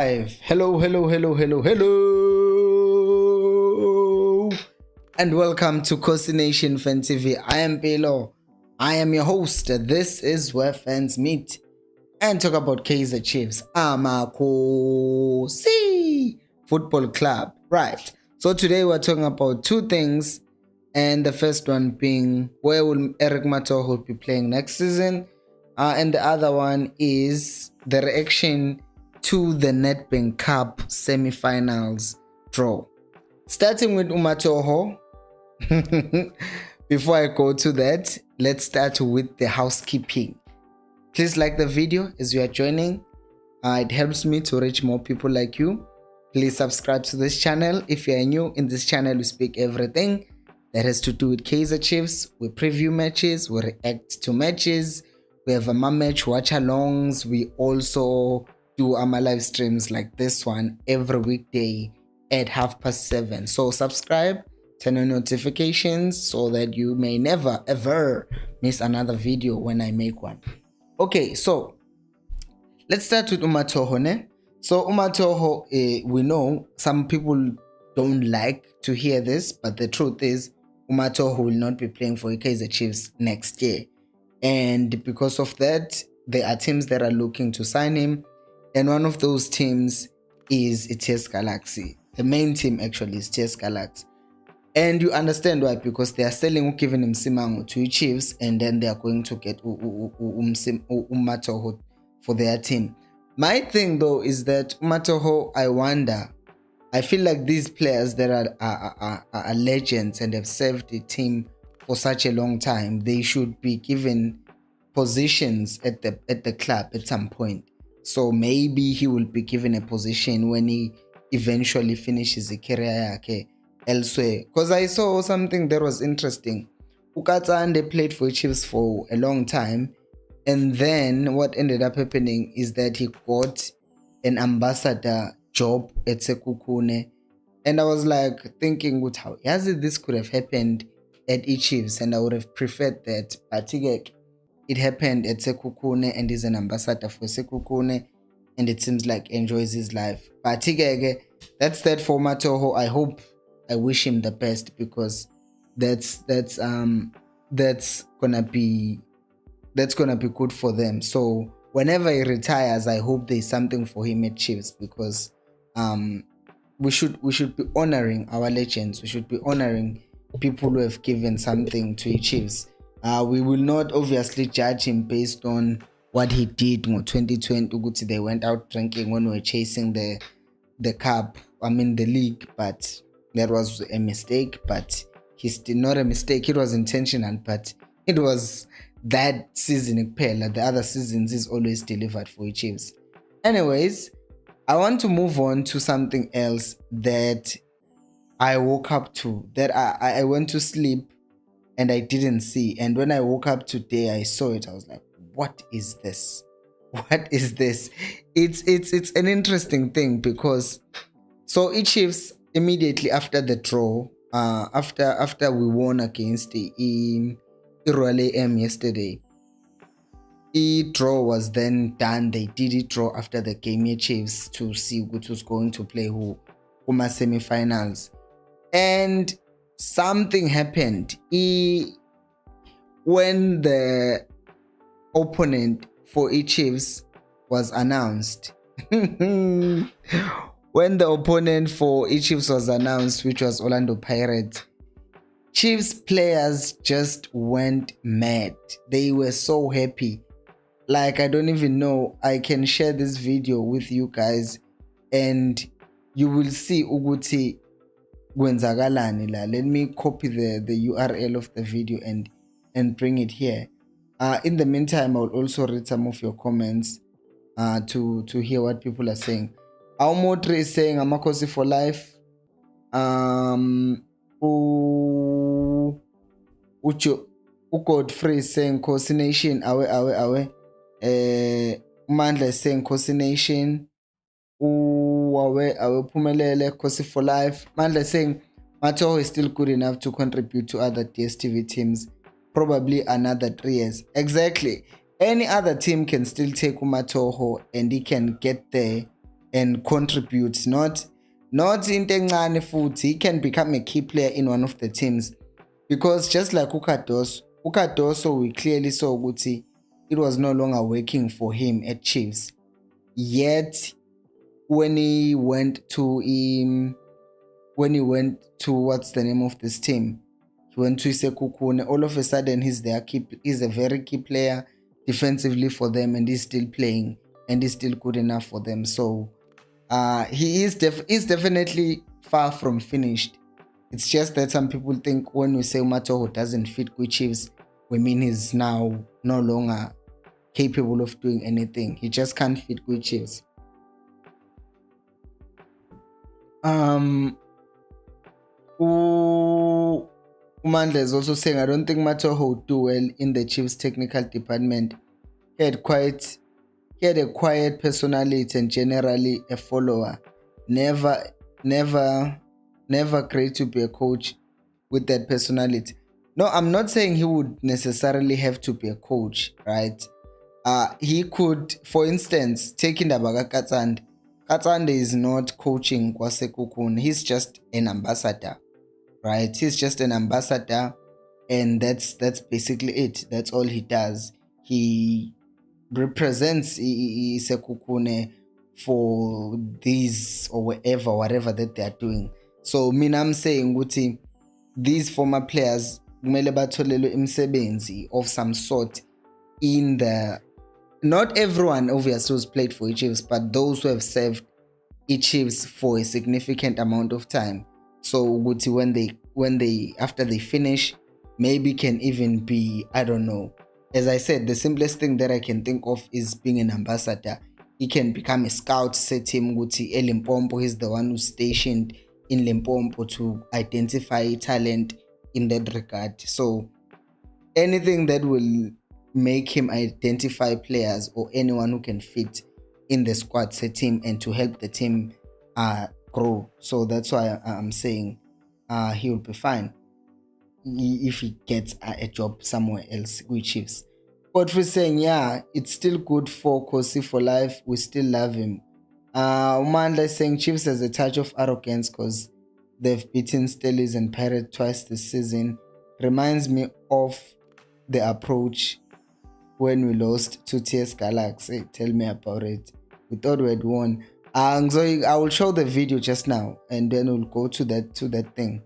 Hello, and welcome to Kosi Nation Fan TV. I am Pelo. I am your host. This is where fans meet and talk about Kaizer Chiefs, Amakosi Football Club. Right. So today we're talking about two things, and the first one being where will Eric Mathoho be playing next season, and the other one is the reaction to the Nedbank Cup semi-finals draw. Starting with Mathoho. Before I go to that, let's start with the housekeeping. Please like the video as you are joining. It helps me to reach more people like you. Please subscribe to this channel. If you are new in this channel, we speak everything that has to do with Kaizer Chiefs. We preview matches, we react to matches, we have a match watch alongs. We also do our live streams like this one every weekday at 7:30. So subscribe, turn on notifications so that you may never ever miss another video when I make one. Okay, so let's start with Mathoho. So Mathoho, we know some people don't like to hear this, but the truth is Mathoho will not be playing for Kaizer Chiefs next year. And because of that, there are teams that are looking to sign him. And one of those teams is TS Galaxy. The main team actually is TS Galaxy. And you understand why, because they are selling giving him Simango to Chiefs, and then they are going to get Mathoho for their team. My thing though is that Mathoho, I feel like these players that are legends and have served the team for such a long time, they should be given positions at the club at some point. So maybe he will be given a position when he eventually finishes his career elsewhere. Because I saw something that was interesting. Ukatsande played for Chiefs for a long time, and then what ended up happening is that he got an ambassador job at Sekhukhune. And I was like thinking, how this could have happened at Chiefs, and I would have preferred that. But it happened at Sekhukhune, and he's an ambassador for Sekhukhune, and it seems like enjoys his life. But that's that for Mathoho. I wish him the best, because that's gonna be good for them. So whenever he retires, I hope there's something for him at Chiefs, because we should be honoring our legends. We should be honoring people who have given something to Chiefs. We will not obviously judge him based on what he did in 2020. They went out drinking when we were chasing the cup, the league, but that was a mistake. But he's still not a mistake. It was intentional, but it was that season. The other seasons is always delivered for Chiefs. Anyways, I want to move on to something else that I woke up to, that I went to sleep and I didn't see. And when I woke up today, I saw it. I was like, what is this? What is this? It's an interesting thing, because so Chiefs immediately after the draw, after we won against the Royal AM yesterday, draw was then done. They did it draw after the game Chiefs to see who's going to play who my semi-finals. And something happened when the opponent for Chiefs was announced. When the opponent for Chiefs was announced, which was Orlando Pirates, Chiefs players just went mad. They were so happy. Like, I don't even know. I can share this video with you guys and you will see Uguti Gwenzagalani. Let me copy the URL of the video and bring it here. In the meantime, I'll also read some of your comments to hear what people are saying. Aumotri is saying Amakosi for life. Godfrey is saying Kosi Nation. Awe. Mandla is saying Kosi Nation. Awe Pumelele, Kosi for life. Mandla is saying Mathoho is still good enough to contribute to other DSTV teams. Probably another 3 years. Exactly. Any other team can still take Mathoho and he can get there and contribute. Not into encane futhi. He can become a key player in one of the teams, because just like Ukadoso, we clearly saw ukuthi it was no longer working for him at Chiefs. Yet when he went to what's the name of this team, he went to Isekukune, all of a sudden he's a very key player defensively for them, and he's still playing and he's still good enough for them. So he is definitely far from finished. It's just that some people think when we say Mathoho doesn't fit with Chiefs, we mean he's now no longer capable of doing anything. He just can't fit with Chiefs. Umandla is also saying, I don't think Mathoho would do well in the Chiefs technical department. He had a quiet personality and generally a follower. Never great to be a coach with that personality. No, I'm not saying he would necessarily have to be a coach, right? He could, for instance, take Indabaga Katsande. Katsande is not coaching Kwasekukun. He's just an ambassador, right? He's just an ambassador, and that's basically it. That's all he does. He represents Sekukune for these or whatever that they are doing. So I'm saying ukuthi these former players kumele batholelwe imisebenzi of some sort in the, not everyone obviously who's played for Chiefs, but those who have served Chiefs for a significant amount of time. So ukuthi when they after they finish, maybe can even be, I don't know. As I said, the simplest thing that I can think of is being an ambassador. He can become a scout, set him ukuthi Limpopo, he's the one who's stationed in Limpopo to identify talent in that regard. So anything that will make him identify players or anyone who can fit in the squad, set him, and to help the team grow. So that's why I'm saying he will be fine if he gets a job somewhere else with Chiefs. But we're saying, yeah, it's still good for Kosi for life. We still love him. Umandla is saying Chiefs has a touch of arrogance because they've beaten Steelers and Pirates twice this season. Reminds me of the approach when we lost to TS Galaxy. Tell me about it. We thought we had won. So I will show the video just now, and then we'll go to that thing.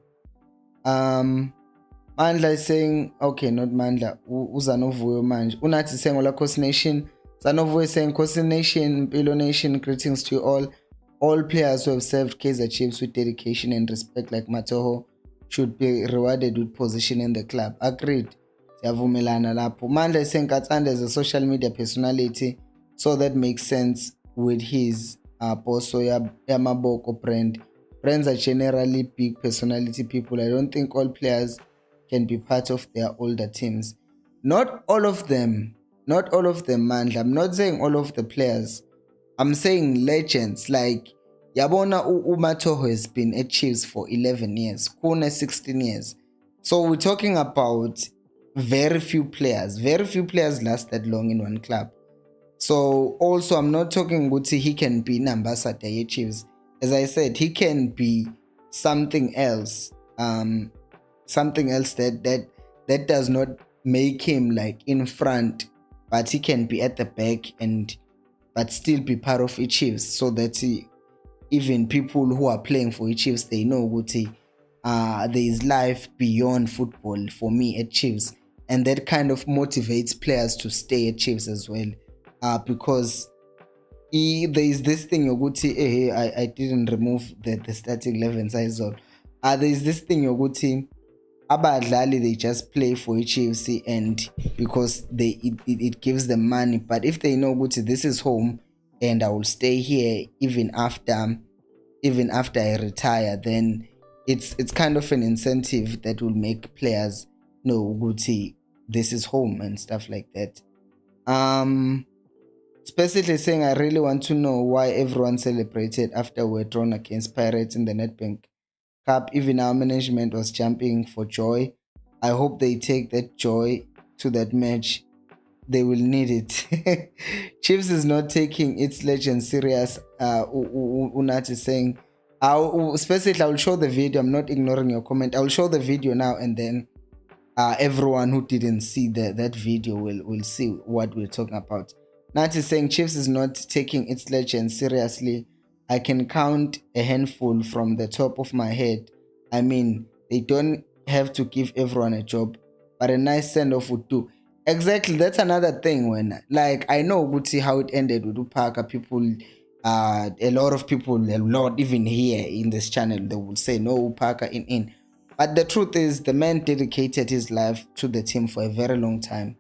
Mandla is saying, okay, not Mandla, Uzanovuyo manje. Unathi saying Ola Coast Nation. Zanovuyo is saying Coast Nation, Pilo Nation, greetings to you all. All players who have served Kaizer Chiefs with dedication and respect like Mathoho should be rewarded with position in the club. Agreed. Siyavumelana lapho. Mandla is saying Katsande is a social media personality, so that makes sense with his Boso Yamaboko brand. Brands are generally big personality people. I don't think all players can be part of their older teams. Not all of them, Mandla. I'm not saying all of the players. I'm saying legends. Like Yabona Mathoho has been at Chiefs for 11 years, Kune 16 years. So we're talking about very few players. Very few players last that long in one club. So also I'm not talking Guti he can be an ambassador at Chiefs. As I said, he can be something else. Something else that does not make him like in front, but he can be at the back but still be part of the Chiefs, so that even people who are playing for the Chiefs, they know Guti there is life beyond football for me at Chiefs, and that kind of motivates players to stay at Chiefs as well, because there is this thing Guti I didn't remove the starting 11 size on. There is this thing Guti abadlali, they just play for Chiefs and because it gives them money, but if they know Guti this is home and I will stay here even after I retire, then it's kind of an incentive that will make players know Guti this is home and stuff like that. Specifically saying, I really want to know why everyone celebrated after we were drawn against Pirates in the Nedbank Cup. Even our management was jumping for joy. I hope they take that joy to that match. They will need it. Chiefs is not taking its legend serious Unat is saying, especially I will show the video. I'm not ignoring your comment. I will show the video now, and then everyone who didn't see that video will see what we're talking about. Nat is saying Chiefs is not taking its legends seriously. I can count a handful from the top of my head. I mean, they don't have to give everyone a job, but a nice send-off would do. Exactly, that's another thing. When, like, I know we'll see how it ended with Parker. People, a lot of people, a lot even here in this channel, they will say no Parker in. But the truth is, the man dedicated his life to the team for a very long time.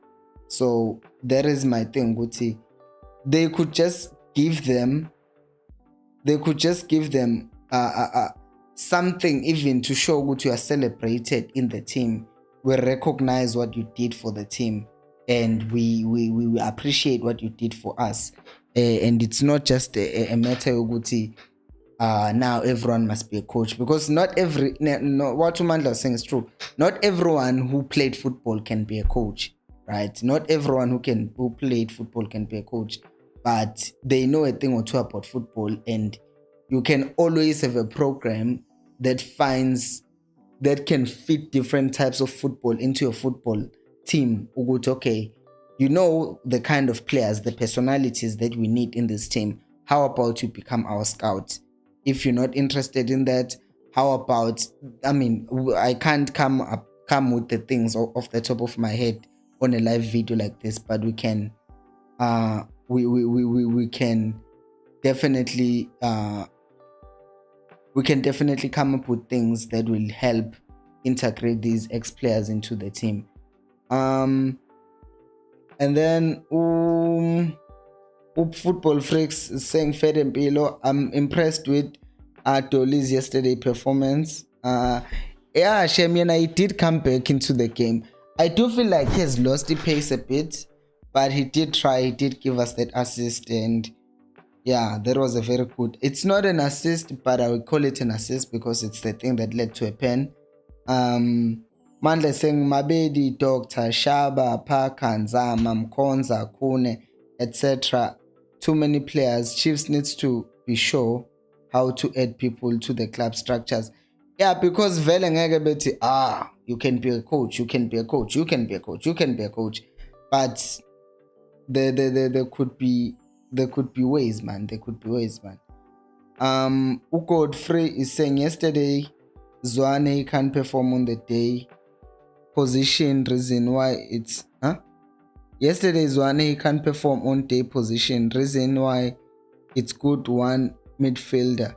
So that is my thing, Guti. They could just give them something even to show Guti you are celebrated in the team. We recognize what you did for the team, and we appreciate what you did for us. And it's not just a matter of Guti. Now everyone must be a coach, because not every what Umandla was saying is true. Not everyone who played football can be a coach, right? Not everyone who played football can be a coach, but they know a thing or two about football, and you can always have a program that can fit different types of football into your football team. Okay, you know the kind of players, the personalities that we need in this team. How about you become our scout? If you're not interested in that, how about, I mean, I can't come with the things off the top of my head on a live video like this, but we can we can definitely come up with things that will help integrate these ex-players into the team. And then Football Freaks is saying Fed and Pilo, I'm impressed with Dolly's yesterday performance. Shemiana, he did come back into the game. I do feel like he has lost the pace a bit, but he did try. He did give us that assist, and yeah, that was a very good. It's not an assist, but I would call it an assist because it's the thing that led to a pen. Mandla saying Mabedi, Dr. Shaba, Parker, Nzama, Mkonza, Kune, etc. Too many players. Chiefs needs to be sure how to add people to the club structures. Yeah, because vele ngeke bethi you can be a coach, you can be a coach, you can be a coach, you can be a coach, but there could be ways, man. There could be ways, man. Godfrey is saying yesterday Zwane can't perform on the day. Position reason why it's yesterday Zwane can't perform on day position. Reason why it's good one midfielder.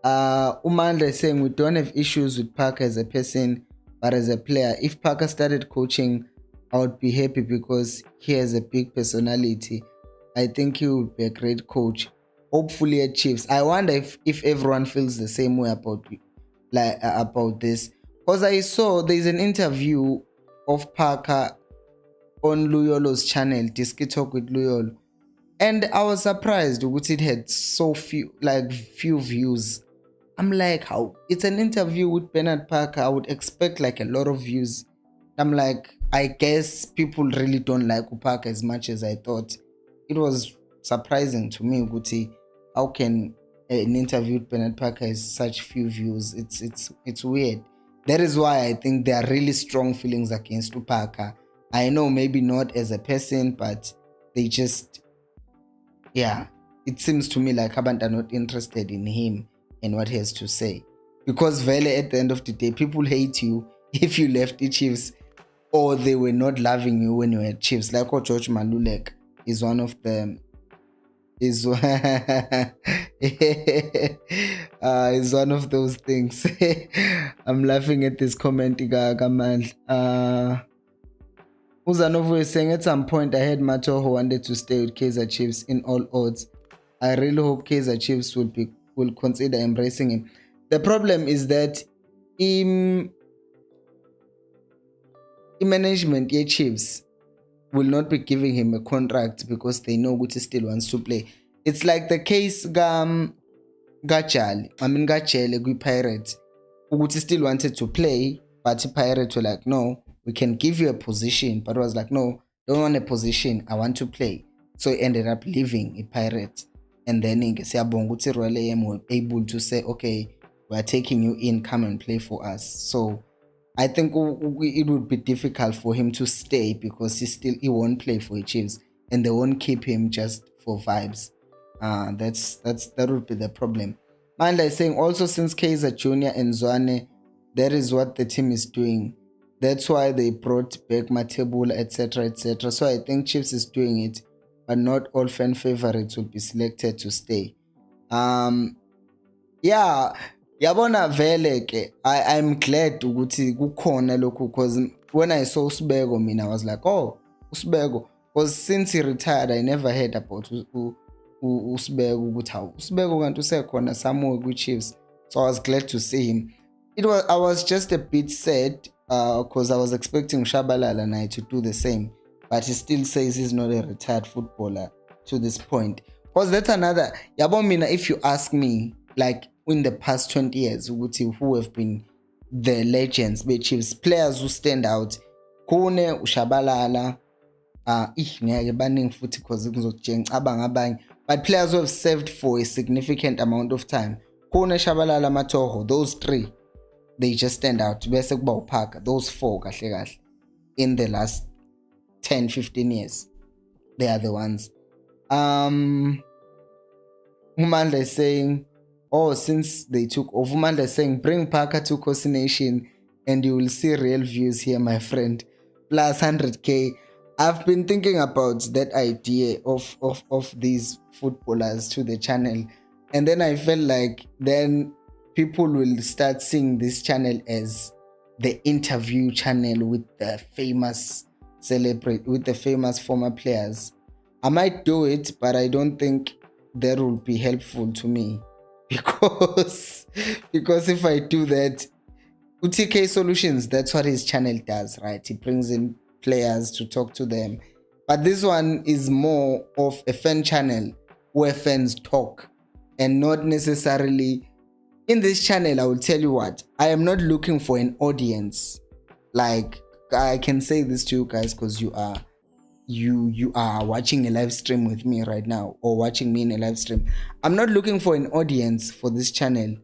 Umandla is saying we don't have issues with Parker as a person, but as a player. If Parker started coaching, I would be happy because he has a big personality. I think he would be a great coach. Hopefully at Chiefs. I wonder if everyone feels the same way about this. Because I saw there's an interview of Parker on Luyolo's channel, Disky Talk with Luyolo. And I was surprised which it had so few views. I'm like, how? It's an interview with Bernard Parker. I would expect like a lot of views. I'm like, I guess people really don't like Parker as much as I thought. It was surprising to me, Guti. How can an interview with Bernard Parker has such few views? It's weird. That is why I think there are really strong feelings against Parker. I know maybe not as a person, but they just, yeah, it seems to me like Abantu are not interested in him and what he has to say. Because Vele, at the end of the day, people hate you if you left the Chiefs or they were not loving you when you were at Chiefs. Like George Malulek is one of them. Is one of those things. I'm laughing at this comment. Uzanovo is saying at some point I heard Mathoho wanted to stay with Kaizer Chiefs in all odds. I really hope Kaizer Chiefs will consider embracing him. The problem is that in management, Chiefs will not be giving him a contract because they know Guti still wants to play. It's like the case Gachele Pirates. Guti still wanted to play, but Pirates were like, no, we can give you a position. But was like, no, don't want a position. I want to play. So he ended up leaving a Pirates. and then siyabonga ukuthi Royal AM were able to say, okay, we are taking you in, come and play for us. So I think it would be difficult for him to stay because he won't play for the Chiefs, and they won't keep him just for vibes. That would be the problem. Mandla is saying also, since Kaiser Jr. and Zwane, that is what the team is doing. That's why they brought back Mathoho, etc., etc. So I think Chiefs is doing it, but not all fan favorites will be selected to stay. Yeah, yabona vele ke I'm glad ukuthi kukhona lokhu, because when I saw Usibeko mina I was like, oh, Usibeko, because since he retired I never heard about Usibeko ukuthi how Usibeko kanti usekhona somewhere kwi-Chiefs. So I was glad to see him. I was just a bit sad because I was expecting Shabalala and I to do the same, but he still says he's not a retired footballer to this point. Because that's another, yabo mina, if you ask me, like in the past 20 years, who have been the legends, which is players who stand out, Kone, Ushabalala, but players who have served for a significant amount of time, Kone, Shabalala, Mathoho, those three, they just stand out. Those four in the last 10-15 years, they are the ones. Umandla is saying, oh, since they took over, Umandla is saying, bring Parker to Kosi Nation and you will see real views here, my friend. Plus 100k. I've been thinking about that idea of these footballers to the channel, and then I felt like then people will start seeing this channel as the interview channel with the famous former players. I might do it, but I don't think that will be helpful to me because if I do that, UTK Solutions, that's what his channel does, right? He brings in players to talk to them, but this one is more of a fan channel where fans talk, and not necessarily in this channel. I will tell you what, I am not looking for an audience. Like, I can say this to you guys because you are watching a live stream with me right now, or watching me in a live stream. I'm not looking for an audience for this channel.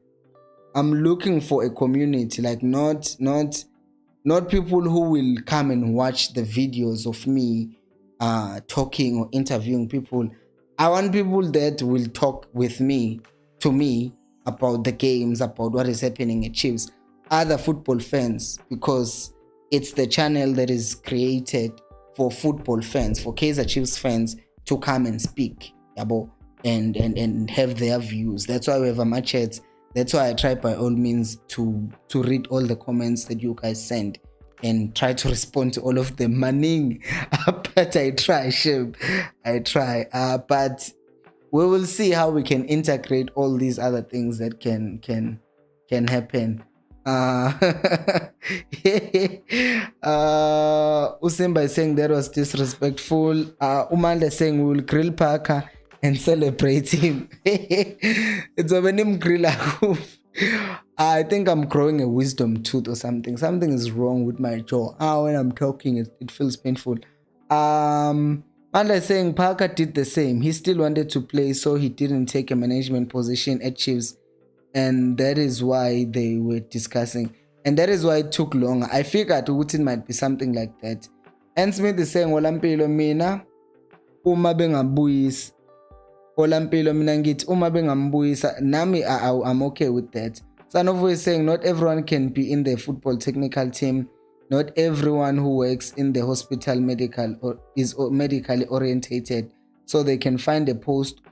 I'm looking for a community, like not people who will come and watch the videos of me talking or interviewing people. I want people that will talk with me, to me, about the games, about what is happening at Chiefs, other football fans, because it's the channel that is created for football fans, for Kaizer Chiefs fans to come and speak, and have their views. That's why we have a matchet. That's why I try by all means to read all the comments that you guys send and try to respond to all of them. Manning, but I try, Shib. I try. But we will see how we can integrate all these other things that can happen. Usimba is saying that was disrespectful. Umanda is saying we will grill Parker and celebrate him. It's a name grill. I think I'm growing a wisdom tooth or something. Something is wrong with my jaw. When I'm talking, it feels painful. Manda is saying Parker did the same. He still wanted to play, so he didn't take a management position at Chiefs. And that is why they were discussing. And that is why it took longer. I figured it might be something like that. And Smith is saying, Olampilo mina, uma bengambuyisa. Olampilo mina ngithi, uma bengambuyisa. Nami, I'm okay with that. Sanovo is saying, not everyone can be in the football technical team. Not everyone who works in the hospital is medically orientated. So they can find a post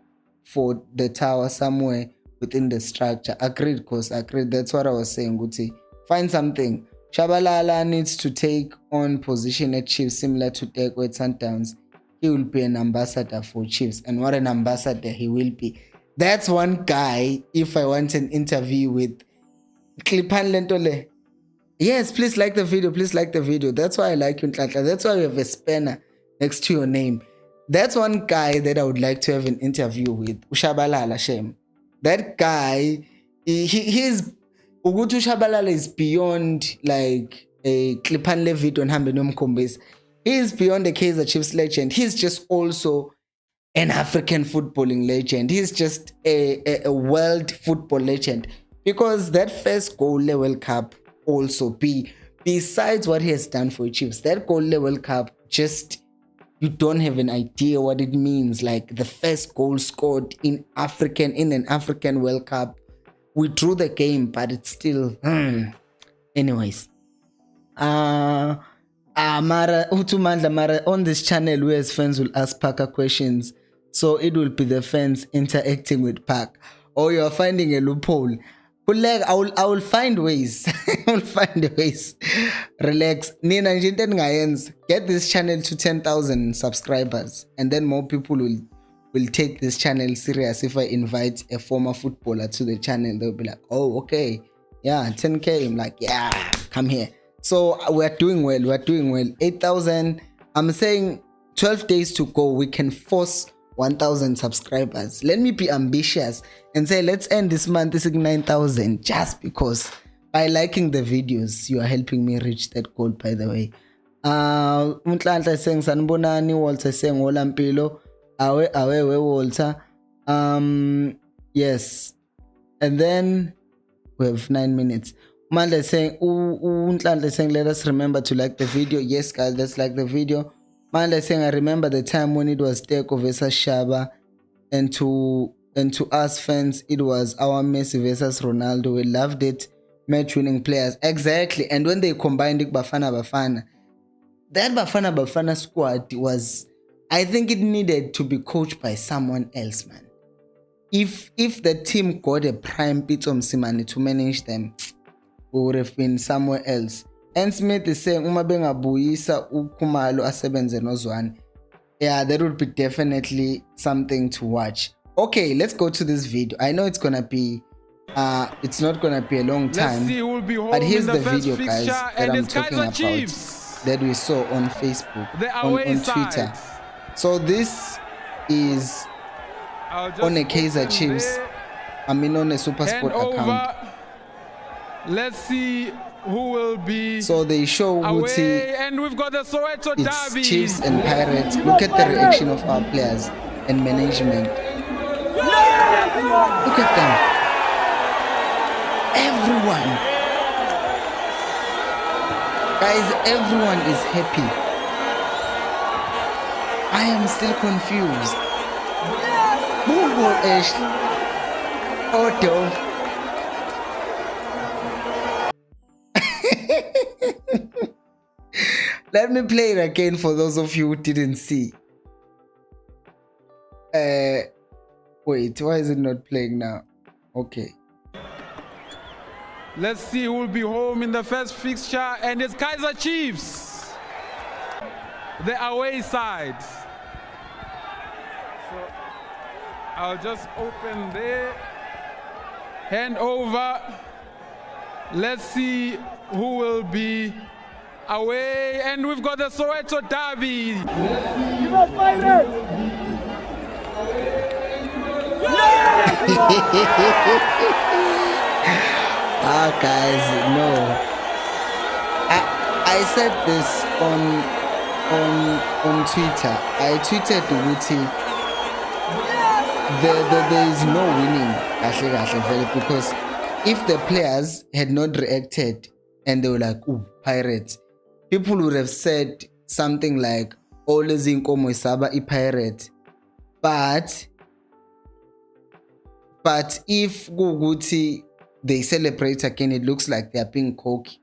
for the tower somewhere within the structure. Agreed, cause agreed. That's what I was saying, Guti. Find something. Shabalala needs to take on position at Chiefs similar to Teko at Sundowns. He will be an ambassador for Chiefs, and what an ambassador he will be. That's one guy. If I want an interview with Klipan Lentole. Yes, please like the video. Please like the video. That's why I like you, Ntlatla. That's why we have a spanner next to your name. That's one guy that I would like to have an interview with. Ushabalala Shem. That guy, he's Ugutu Shabalala is beyond like a Klipan Levit on Hambenom Kombes. He is beyond the Kaizer Chiefs legend. He's just also an African footballing legend. He's just a world football legend, because that first goal World Cup also besides what he has done for Chiefs, that goal World Cup, just, you don't have an idea what it means. Like, the first goal scored in an African World Cup. We drew the game, but it's still anyways. Mara on this channel, we as fans will ask Parker questions, so it will be the fans interacting with Park. Or you are finding a loophole. I will find ways. I will find ways. Relax. Get this channel to 10,000 subscribers, and then more people will take this channel serious. If I invite a former footballer to the channel, they'll be like, oh, okay, yeah, 10K. I'm like, yeah, come here. So we're doing well. 8,000. I'm saying 12 days to go. We can force 1,000 subscribers. Let me be ambitious and say, let's end this month this 9,000, just because by liking the videos, you are helping me reach that goal, by the way. Unhlanhla is saying sanibonani, Walter is saying Olampilo. Awe Walter. Yes. And then we have 9 minutes. Mandla is saying, Unhlanhla is saying, let us remember to like the video. Yes, guys, let's like the video. Mandla is saying, I remember the time when it was Teko versus Shaba, and to us fans, it was our Messi versus Ronaldo. We loved it. Match-winning players. Exactly. And when they combined it, Bafana, that Bafana squad was, I think it needed to be coached by someone else, man. If the team got a prime Pitso Msimani to manage them, we would have been somewhere else. And Smith is saying, uma bengabuyisa uKhumalo asebenze noZwane. Yeah, that would be definitely something to watch. Okay, let's go to this video. I know it's gonna be it's not gonna be a long time, but here's the video, guys, that I'm talking about, that we saw on Facebook, on Twitter. So this is on a Kaizer Chiefs, on a SuperSport account. Let's see who will be. So they show away, and we've got the Soweto it's Derby. Chiefs and Pirates. Look at the reaction of our players and management. Look at them. Everyone. Guys, everyone is happy. I am still confused. Let me play it again for those of you who didn't see. Wait, why is it not playing now? Okay. Let's see who will be home in the first fixture, and it's Kaizer Chiefs, the away side. So I'll just open there, hand over. Let's see who will be away, and we've got the Soweto Derby. Guys, no. I said this on Twitter. I tweeted Wuti. There is no winning, because if the players had not reacted and they were like, "Ooh, Pirates," people would have said something like, "Always in Komo Isaba I Pirate." But if Guguti they celebrate again, it looks like they're being cocky.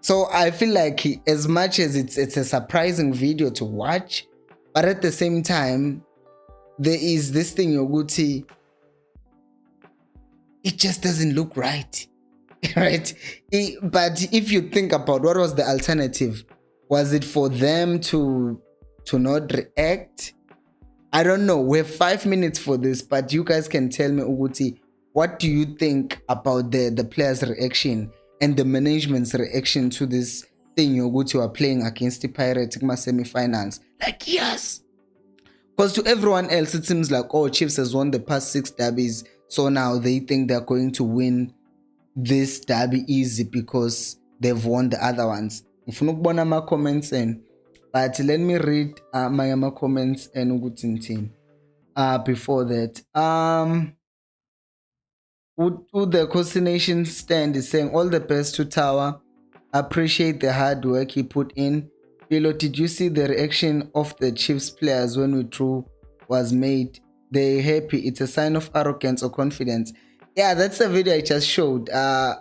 So I feel like, as much as it's a surprising video to watch, but at the same time, there is this thing, Yoguti, it just doesn't look right. Right? But if you think about what was the alternative, was it for them to not react? I don't know. We have 5 minutes for this, but you guys can tell me, Uguti, what do you think about the players' reaction and the management's reaction to this thing Uguti are playing against the Pirates in my semi-finals? Like, yes! Because to everyone else, it seems like, oh, Chiefs has won the past 6 derbies, so now they think they're going to win this derby easy because they've won the other ones. If you want my comments in, but let me read my comments and Ugutin team. before that. Would the coordination stand is saying all the best to Tower. Appreciate the hard work he put in. Philo, did you see the reaction of the Chiefs players when withdrew was made? They happy. It's a sign of arrogance or confidence. Yeah, that's the video I just showed. As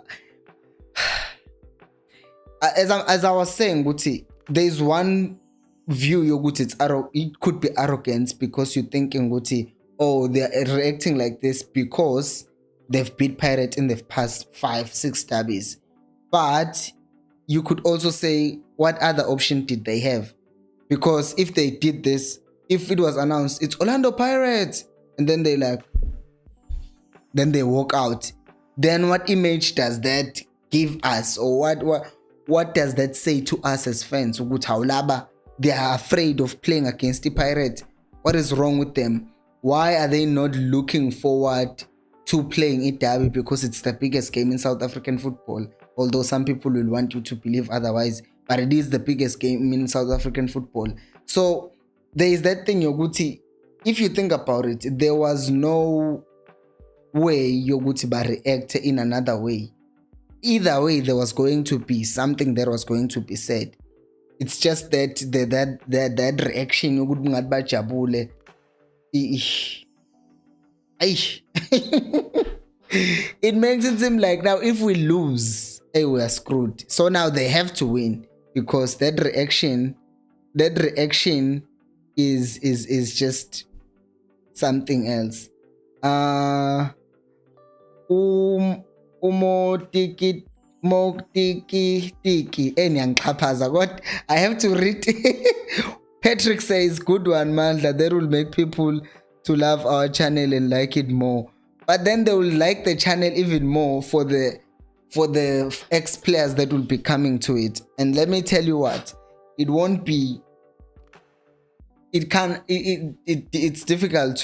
I was saying, Guti, there's one view yoguti it could be arrogance because you're thinking Guti, oh, they're reacting like this because they've beat Pirates in the past 5-6 derbies. But you could also say, what other option did they have? Because if they did this, if it was announced, it's Orlando Pirates, and then they walk out, then what image does that give us? Or what does that say to us as fans? They are afraid of playing against the Pirates. What is wrong with them? Why are they not looking forward to playing it derby? Because it's the biggest game in South African football. Although some people will want you to believe otherwise, but it is the biggest game in South African football. So there is that thing, Yoguti. If you think about it, there was no way Yoguti ba react in another way. Either way, there was going to be something that was going to be said. It's just that that reaction Yoguti ngat ba jabule. It makes it seem like now if we lose, hey, we are screwed. So now they have to win because that reaction is just something else. Tiki what I have to read. Patrick says, good one, Mandla. That will make people to love our channel and like it more. But then they will like the channel even more for the ex-players that will be coming to it. And let me tell you what, it won't be. It's difficult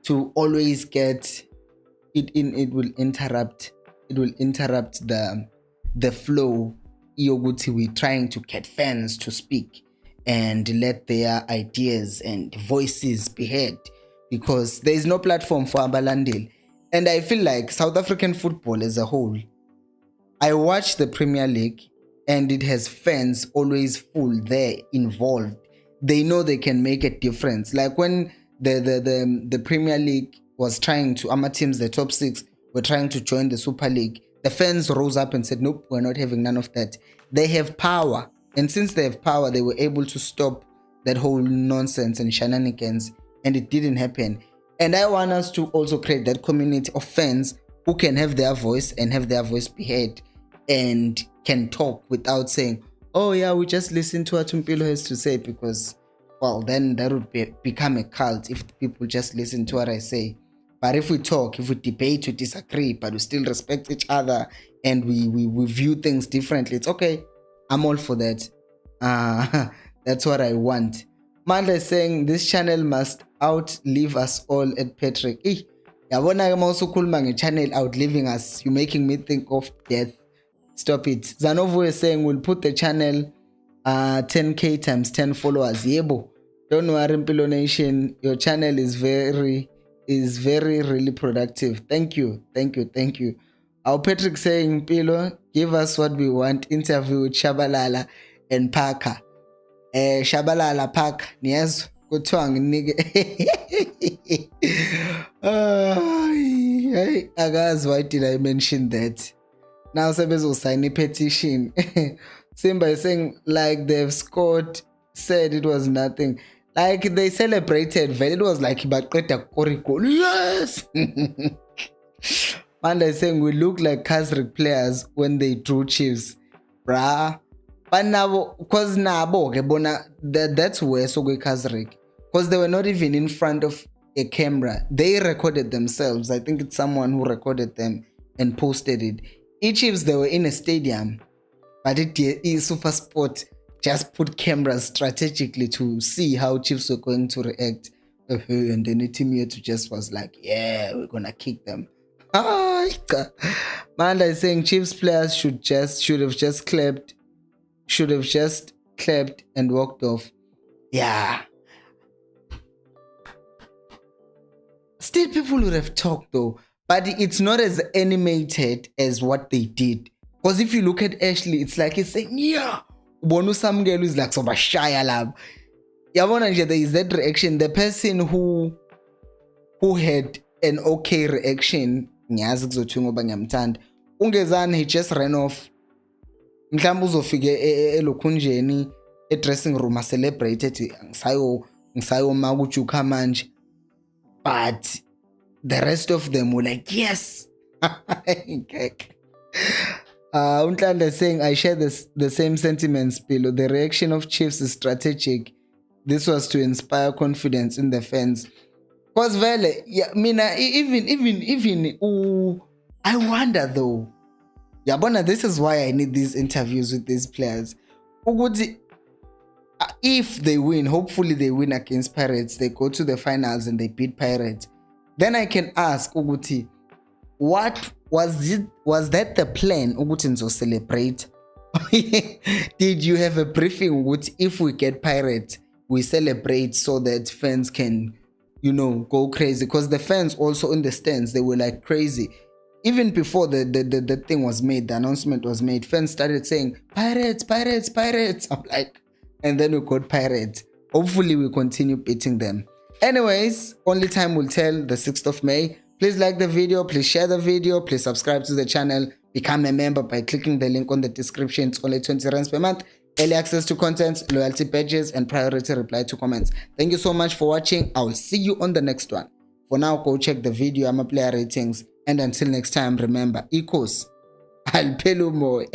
to always get it in. It will interrupt the flow. Yoguti, we're trying to get fans to speak and let their ideas and voices be heard, because there is no platform for Abalandil. And I feel like South African football as a whole, I watch the Premier League and it has fans always full there, involved. They know they can make a difference. Like when the Premier League was trying to, our teams, the top 6, were trying to join the Super League, the fans rose up and said, nope, we're not having none of that. They have power. And since they have power, they were able to stop that whole nonsense and shenanigans, and it didn't happen. And I want us to also create that community of fans who can have their voice and have their voice be heard and can talk without saying, oh yeah, we just listen to what Tumpilo has to say, because, well, then that would become a cult if people just listen to what I say. But if we talk, if we debate, we disagree, but we still respect each other and we view things differently, it's okay. I'm all for that. That's what I want. Mandla is saying this channel must outlive us all at Patrick. Yabona also channel outliving us. You're making me think of death. Stop it. Zanovo is saying we'll put the channel 10k times 10 followers. Yebo. Don't worry, Mpilo Nation. Your channel is very really productive. Thank you. Our Patrick saying, Mpilo, give us what we want. Interview with Shabalala and Parker. Shabalala Parker. Yes. Kutwang nigga. Guys, why did I mention that? Now Sebes will sign a petition. Simba is saying like they've scored, said it was nothing. Like they celebrated, it was like yes. Manda is saying we look like Kazrick players when they drew Chiefs, bruh. But now, cause that's where so we Kazrick, cause they were not even in front of a camera. They recorded themselves. I think it's someone who recorded them and posted it. Chiefs, they were in a stadium, but Super Sport just put cameras strategically to see how Chiefs were going to react. And then the team here to just was like, yeah, we're gonna kick them. Manda is saying Chiefs players should have just clapped and walked off. Yeah. still people would have talked though, but it's not as animated as what they did. Because if you look at Ashley, it's like he's saying, yeah, Bonu Samgelu is like so bashaya lab. Yabona, there is that reaction. The person who had an okay reaction, ungezani, he just ran off. Mhlawumbe uzofike elokhunjeni dressing room celebrated ngisayo makujuka manje, but the rest of them were like, yes. Unhlanda saying, I share the same sentiments below. The reaction of Chiefs is strategic. This was to inspire confidence in the fans. Because vele, yeah, mina even I wonder though. Yabona, this is why I need these interviews with these players. If they win, hopefully they win against Pirates, they go to the finals and they beat Pirates, then I can ask Uguti, what was that the plan Uguti to celebrate? Did you have a briefing Uguti, if we get Pirates, we celebrate so that fans can, go crazy? Because the fans also in the stands, they were like crazy. Even before the thing was made, the announcement was made, fans started saying, Pirates, Pirates, Pirates. I'm like, and then we got Pirates. Hopefully we continue beating them. Anyways, only time will tell, the 6th of May. Please like the video, please share the video, please subscribe to the channel, become a member by clicking the link on the description. It's only 20 rands per month. Early access to content, loyalty badges, and priority reply to comments. Thank you so much for watching. I will see you on the next one. For now, go check the video, I'm a player ratings. And until next time, remember, equals, I'll pay you more.